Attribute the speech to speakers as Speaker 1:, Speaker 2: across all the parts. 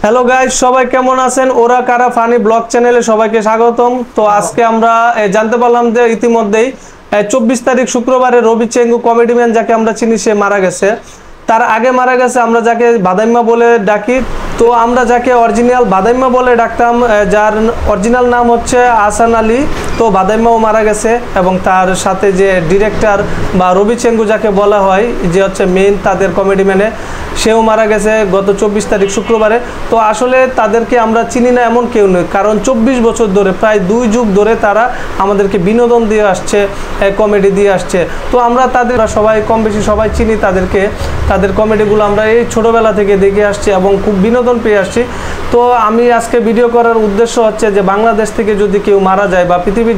Speaker 1: Hello guys, সবাই কেমন আছেন? ওরা কারা ফানি ব্লগ চ্যানেলে সবাইকে স্বাগতম। তো আজকে আমরা জানতে পারলাম যে ইতিমধ্যেই 24 তারিখ শুক্রবারে রবি চেঙ্গু কমেডিম্যান যাকে আমরা চিনি সে মারা গেছে। তার আগে মারা গেছে আমরা যাকে বাদাইম্মা বলে ডাকি। তো আমরা যাকে অরিজিনাল বাদাইম্মা বলে ডাকতাম, যার অরিজিনাল নাম হচ্ছে আহসান আলী। তো বাদাইম্মাও মারা গেছে এবং তার সাথে যে ডিরেক্টর বা রবি চেঙ্গু যাকে বলা হয়, যে হচ্ছে মেইন তাদের কমেডিম্যানে, সেও মারা গেছে গত 24 তারিখ শুক্রবারে। তো আসলে তাদেরকে আমরা চিনি না এমন কেউ নয়, কারণ 24 বছর ধরে, প্রায় 2 যুগ ধরে তারা আমাদেরকে বিনোদন দিয়ে আসছে, কমেডি দিয়ে আসছে। তো আমরা তাদের সবাই কম বেশি সবাই চিনি তাদেরকে, তাদের কমেডিগুলো আমরা এই ছোটোবেলা থেকে দেখে আসছি এবং খুব বিনোদন পেয়ে আসছি। তো আমি আজকে ভিডিও করার উদ্দেশ্য হচ্ছে যে বাংলাদেশ থেকে যদি কেউ মারা যায় বা পৃথিবীর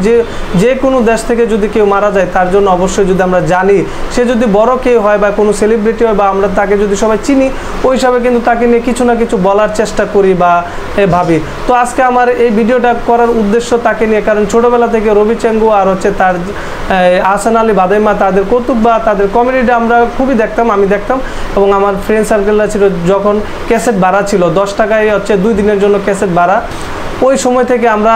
Speaker 1: যে কোনো দেশ থেকে যদি কেউ মারা যায়, তার জন্য অবশ্যই যদি আমরা জানি, সে যদি বড় কেউ হয় বা কোনো সেলিব্রিটি হয় বা আমরা তাকে যদি সবাই চিনি, ওই হিসাবে কিন্তু তাকে নিয়ে কিছু না কিছু বলার চেষ্টা করি বা ভাবি। তো আজকে আমার এই ভিডিওটা করার উদ্দেশ্য তাকে নিয়ে, কারণ ছোটোবেলা থেকে রবি চেঙ্গু আর হচ্ছে তার আহসান আলী বাদাইম্মা, তাদের কৌতুক বা তাদের কমেডিটা আমরা খুবই দেখতাম, আমি দেখতাম। এবং আমার ফ্রেন্ড সার্কেলরা ছিল, যখন ক্যাসেট ভাড়া ছিল 10 টাকায় হচ্ছে 2 দিনের জন্য ক্যাসেট ভাড়া, ওই সময় থেকে আমরা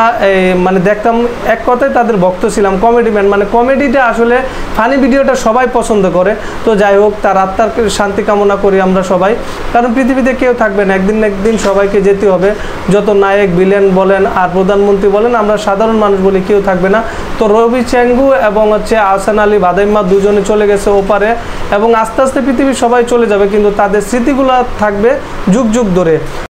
Speaker 1: মানে দেখতাম। এক কথায় তাদের ভক্ত ছিলাম, কমেডিম্যান। মানে কমেডিটা আসলে ফানি ভিডিওটা সবাই পছন্দ করে। তো যাই হোক, তার আত্মার শান্তি কামনা করি আমরা সবাই, কারণ পৃথিবীতে কেউ থাকবে না, একদিন না একদিন সবাইকে যেতে হবে। যত নায়ক ভিলেন বলেন আর প্রধানমন্ত্রী বলেন, আমরা সাধারণ মানুষ বলে কেউ থাকবে না। তো রবি চেঙ্গু এবং হচ্ছে আহসান আলী বাদাইম্মা দুজনে চলে গেছে ওপারে, এবং আস্তে আস্তে পৃথিবীর সবাই চলে যাবে, কিন্তু তাদের স্মৃতিগুলো থাকবে যুগ যুগ ধরে।